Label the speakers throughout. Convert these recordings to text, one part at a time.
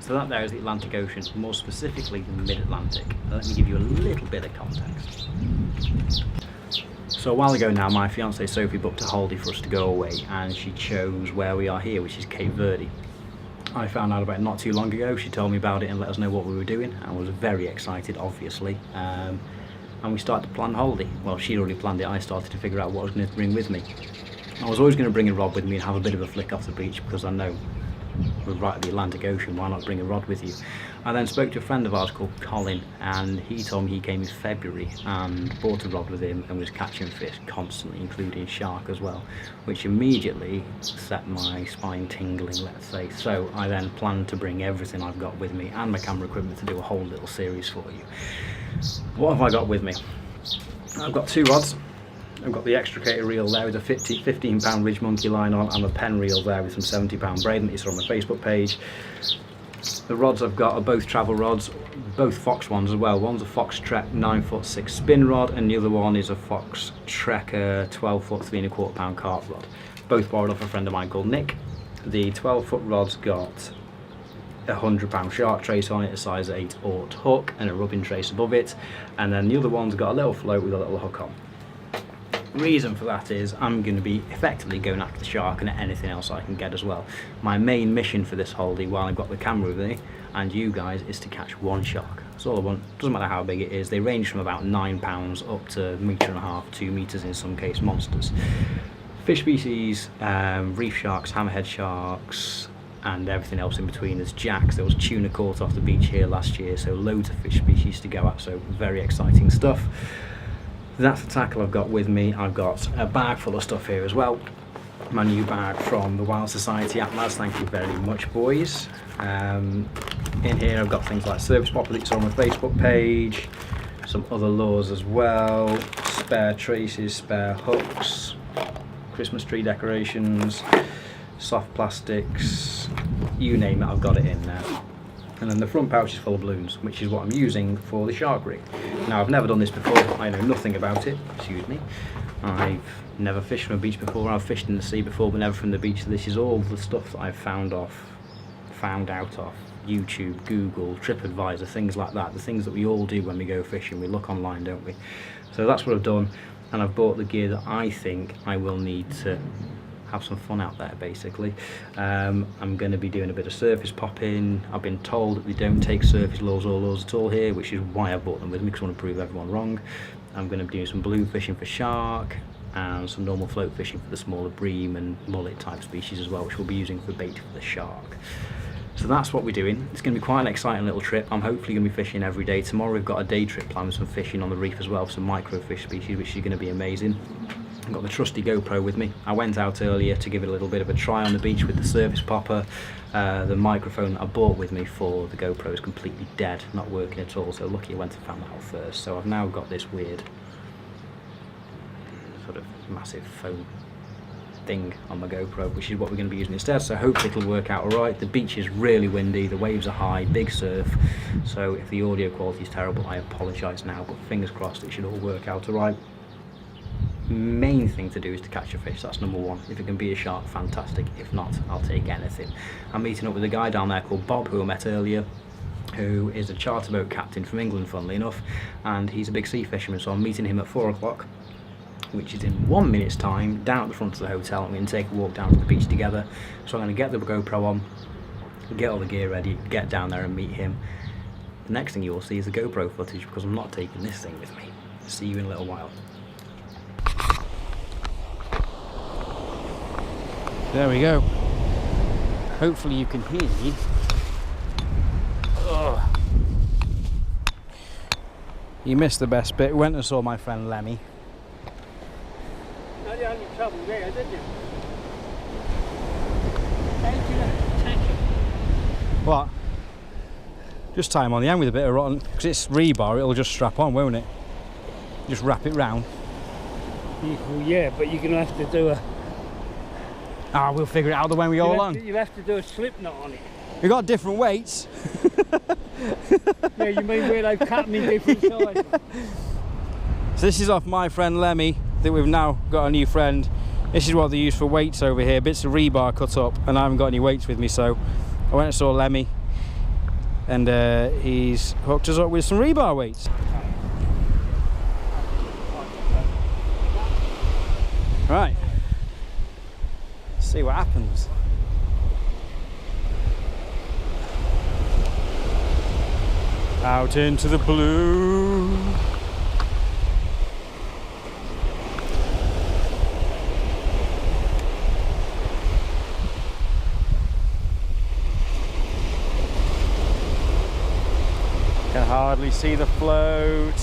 Speaker 1: So that there is the Atlantic Ocean, more specifically the mid-Atlantic. Let me give you a little bit of context. So a while ago now, my fiancée Sophie booked a holiday for us to go away, and she chose where we are here, which is Cape Verde. I found out about it not too long ago. She told me about it and let us know what we were doing. I was very excited, obviously, and we started to plan the holiday. Well, she'd already planned it. I started to figure out what I was going to bring with me. I was always going to bring a rod with me and have a bit of a flick off the beach, because I know we're right at the Atlantic Ocean, why not bring a rod with you? I then spoke to a friend of ours called Colin, and he told me he came in February and bought a rod with him and was catching fish constantly, including shark as well, which immediately set my spine tingling, let's say. So I then planned to bring everything I've got with me and my camera equipment to do a whole little series for you. What have I got with me? I've got 2 rods. I've got the extricator reel there with a 15-pound ridge monkey line on, and a pen reel there with some 70-pound braid that you saw on my Facebook page. The rods I've got are both travel rods, both Fox ones as well. One's a Fox Trek 9'6" spin rod, and the other one is a Fox Trekker 12-foot 3¼ pound carp rod. Both borrowed off a friend of mine called Nick. The 12-foot rod's got a 100-pound shark trace on it, a size 8 aught hook, and a rubbing trace above it. And then the other one's got a little float with a little hook on. Reason for that is I'm going to be effectively going after the shark and anything else I can get as well. My main mission for this holiday, while I've got the camera with me and you guys, is to catch 1 shark. That's all I want. Doesn't matter how big it is. They range from about 9 pounds up to 1.5 meters, 2 meters in some case, monsters. Fish species, reef sharks, hammerhead sharks, and everything else in between. There's jacks. There was tuna caught off the beach here last year, so loads of fish species to go at, so very exciting stuff. That's the tackle I've got with me. I've got a bag full of stuff here as well. My new bag from the Wild Society Atlas, thank you very much, boys. In here I've got things like service popper that you saw on my Facebook page, some other lures as well, spare traces, spare hooks, Christmas tree decorations, soft plastics, you name it, I've got it in there. And then the front pouch is full of balloons, which is what I'm using for the shark rig. Now, I've never done this before. I know nothing about it. Excuse me. I've never fished from a beach before. I've fished in the sea before, but never from the beach. So this is all the stuff that I've found out of YouTube, Google, TripAdvisor, things like that. The things that we all do when we go fishing. We look online, don't we? So that's what I've done. And I've bought the gear that I think I will need to have some fun out there, basically. I'm going to be doing a bit of surface popping. I've been told that they don't take surface lures or lures at all here, which is why I brought them with me, because I want to prove everyone wrong. I'm going to be doing some balloon fishing for shark and some normal float fishing for the smaller bream and mullet type species as well, which we'll be using for bait for the shark. So that's what we're doing. It's going to be quite an exciting little trip. I'm hopefully going to be fishing every day. Tomorrow we've got a day trip planned with some fishing on the reef as well, some microfish species, which is going to be amazing. I've got the trusty GoPro with me. I went out earlier to give it a little bit of a try on the beach with the service popper. The microphone that I bought with me for the GoPro is completely dead, not working at all, so lucky I went and found that out first. So I've now got this weird sort of massive phone thing on my GoPro, which is what we're going to be using instead, so hopefully it'll work out alright. The beach is really windy, the waves are high, big surf, so if the audio quality is terrible, I apologise now, but fingers crossed it should all work out alright. Main thing to do is to catch a fish. That's number one. If it can be a shark, fantastic. If not, I'll take anything. I'm meeting up with a guy down there called Bob, who I met earlier, who is a charter boat captain from England, funnily enough, and he's a big sea fisherman, so I'm meeting him at 4 o'clock, which is in 1 minute's time, down at the front of the hotel, and we're going to take a walk down to the beach together. So I'm going to get the GoPro on, get all the gear ready, get down there and meet him. The next thing you'll see is the GoPro footage, because I'm not taking this thing with me. See you in a little while. There we go. Hopefully you can hear me. Ugh. You missed the best bit. Went and saw my friend Lemmy.
Speaker 2: Not the only trouble there, did you?
Speaker 1: What? Just tie him on the end with a bit of rotten, because it's rebar, it'll just strap on, won't it? Just wrap it round.
Speaker 2: Well, yeah, but you're going to have to do a...
Speaker 1: Ah, we'll figure it out the way we go along.
Speaker 2: You'll have to do a slip knot on it.
Speaker 1: We've got different weights.
Speaker 2: Yeah, you mean where they've cut them in different sizes?
Speaker 1: So this is off my friend Lemmy, that we've now got a new friend. This is what they use for weights over here, bits of rebar cut up, and I haven't got any weights with me, so I went and saw Lemmy. and he's hooked us up with some rebar weights. Right, let's see what happens. Out into the blue. Can hardly see the float.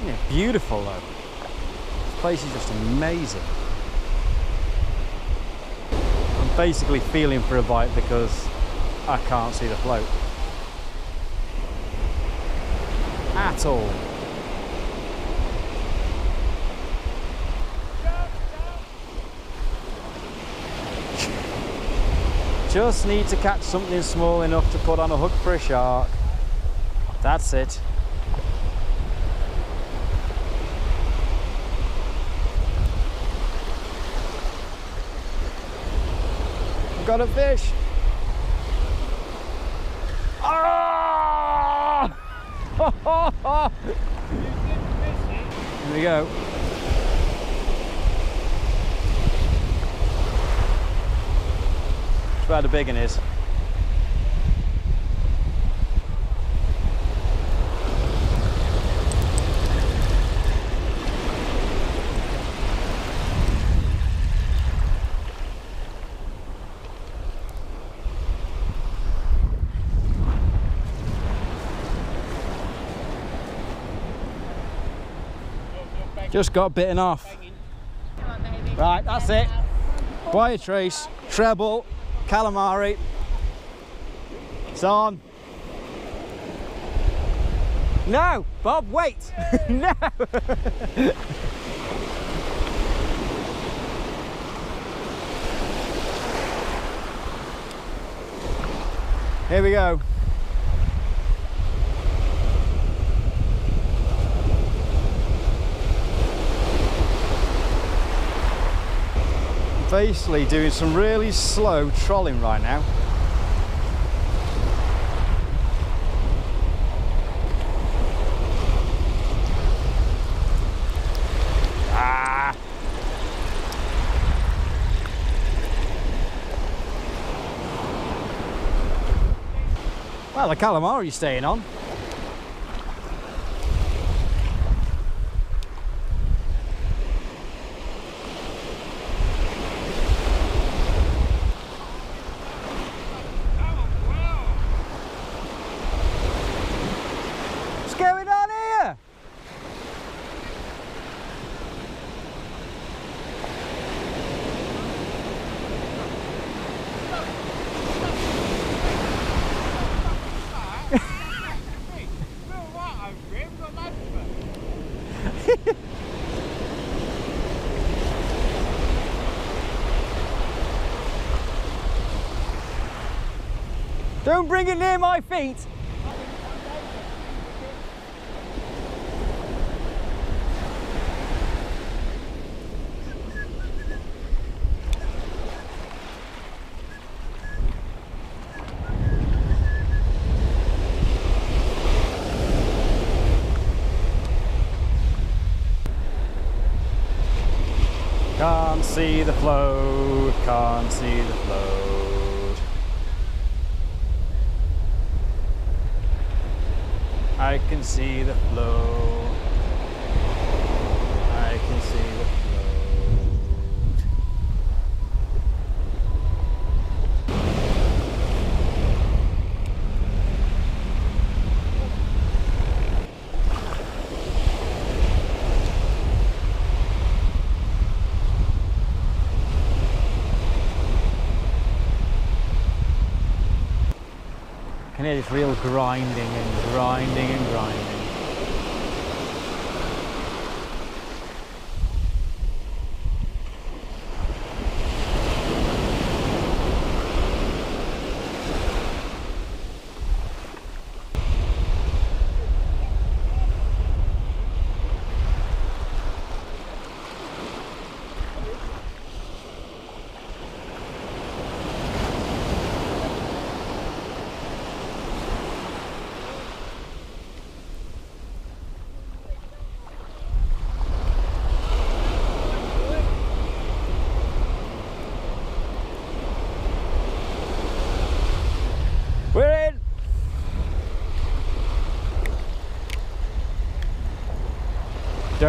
Speaker 1: Yeah, beautiful though. This place is just amazing. I'm basically feeling for a bite because I can't see the float at all. Just need to catch something small enough to put on a hook for a shark. That's it. I've got a fish. Ah! Here we go. Where the big one is. Just got bitten off. Right, that's it. Wire trace, treble, calamari. It's on. No, Bob, wait. No. Here we go. Basically doing some really slow trolling right now. Ah. Well, the calamari's staying on. Don't bring it near my feet. Can't see the float, can't see the float. I can see the float. I can see the float. I can hear this real grinding and grinding and grinding.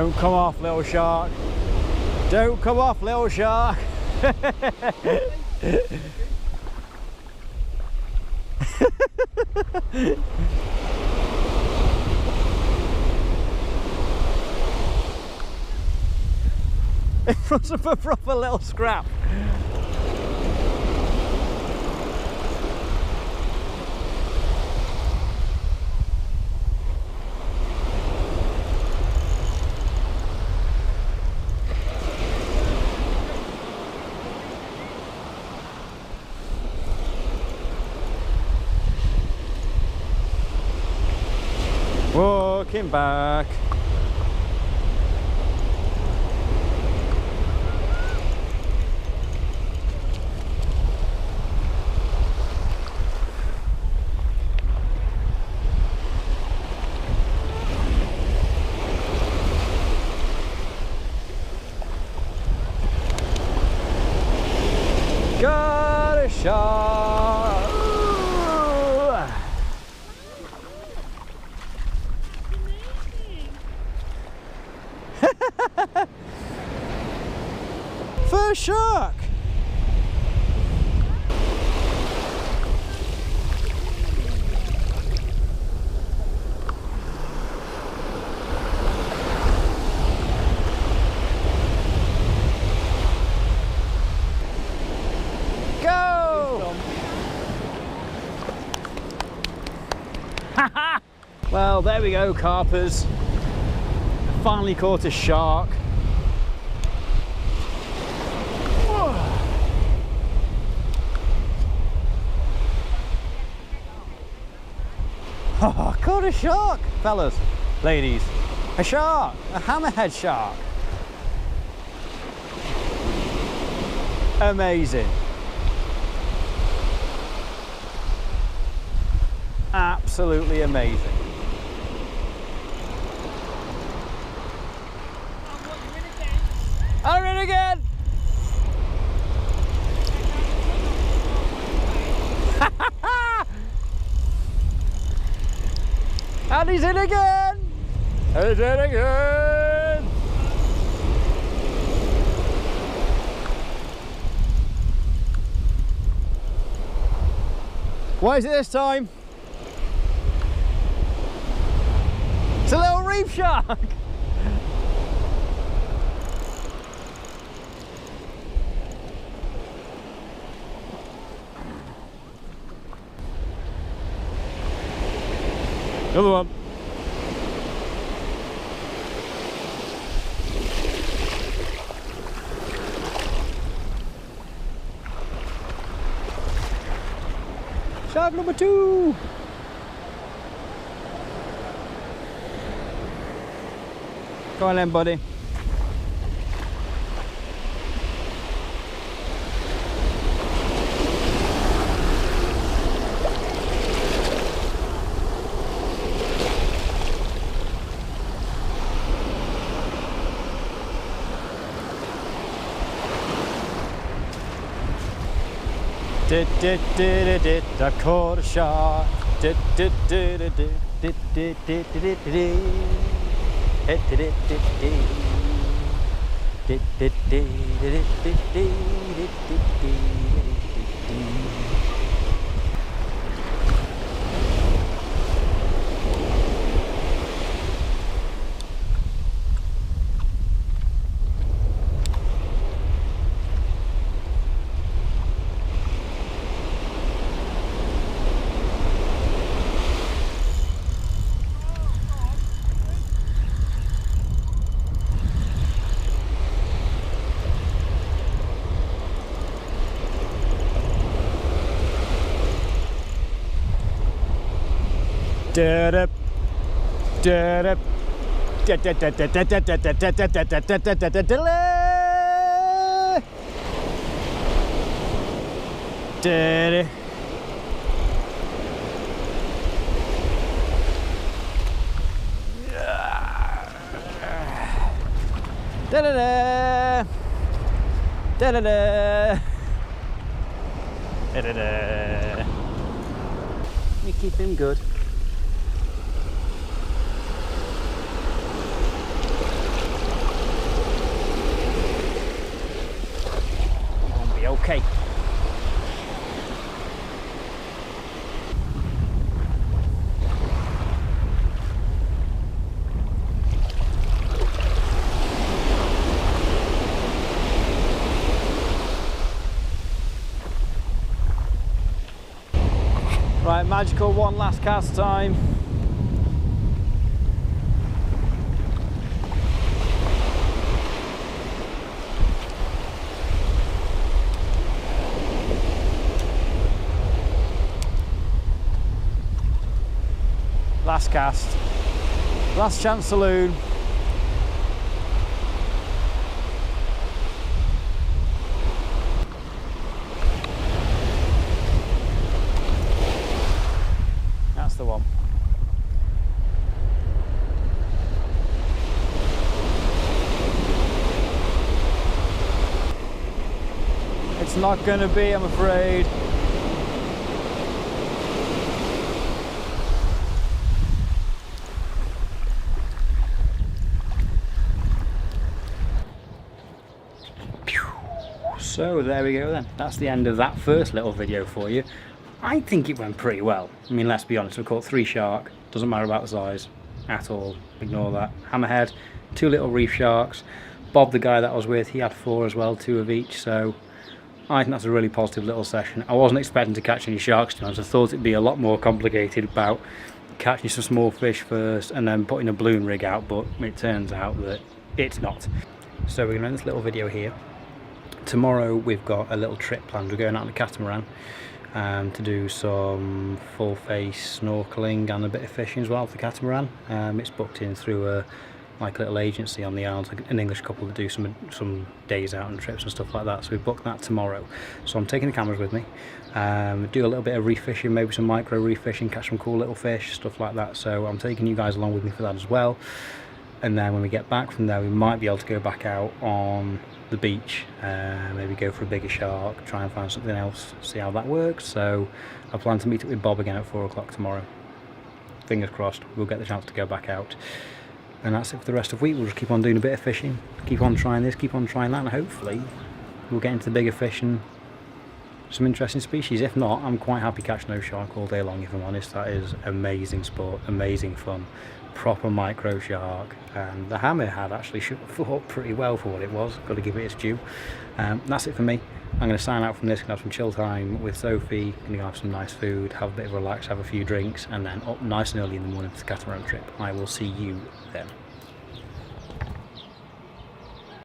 Speaker 1: Don't come off, little shark. Don't come off, little shark. It was a proper little scrap. Walking back. Got a shark. First shark. Go! Well, there we go, carpers. Finally caught a shark. Oh, caught a shark, fellas, ladies. A shark, a hammerhead shark. Amazing. Absolutely amazing. I'm in again. And he's in again! He's in again! What is it this time? It's a little reef shark! Another one. Shark number 2. Go on then, buddy. I caught a shark. You keep him good. okay. Right, magical one last cast time. Last cast, last chance saloon. That's the one. It's not going to be, I'm afraid. So there we go then, that's the end of that first little video for you. I think it went pretty well. I mean, let's be honest, we caught 3 shark, doesn't matter about the size at all, ignore that. Hammerhead, 2 little reef sharks. Bob, the guy that I was with, he had 4 as well, 2 of each, so I think that's a really positive little session. I wasn't expecting to catch any sharks, to be honest. I thought it'd be a lot more complicated about catching some small fish first and then putting a balloon rig out, but it turns out that it's not. So we're going to end this little video here. Tomorrow we've got a little trip planned. We're going out on the catamaran to do some full face snorkeling and a bit of fishing as well with the catamaran. It's booked in through a little agency on the island, an English couple that do some days out and trips and stuff like that. So we've booked that tomorrow. So I'm taking the cameras with me. Do a little bit of reef fishing, maybe some micro reef fishing, catch some cool little fish, stuff like that. So I'm taking you guys along with me for that as well. And then when we get back from there, we might be able to go back out on the beach, maybe go for a bigger shark, try and find something else, see how that works. So I plan to meet up with Bob again at 4 o'clock tomorrow. Fingers crossed we'll get the chance to go back out. And that's it for the rest of the week. We'll just keep on doing a bit of fishing, keep on trying this, keep on trying that, and hopefully we'll get into the bigger fish and some interesting species. If not, I'm quite happy catching those shark all day long, if I'm honest. That is amazing sport, amazing fun, proper micro shark. And the hammerhead actually fought pretty well for what it was, got to give it its due. That's it for me. I'm going to sign out from this, going to have some chill time with Sophie, going to have some nice food, have a bit of relax, have a few drinks, and then up nice and early in the morning for the catamaran trip. I will see you then.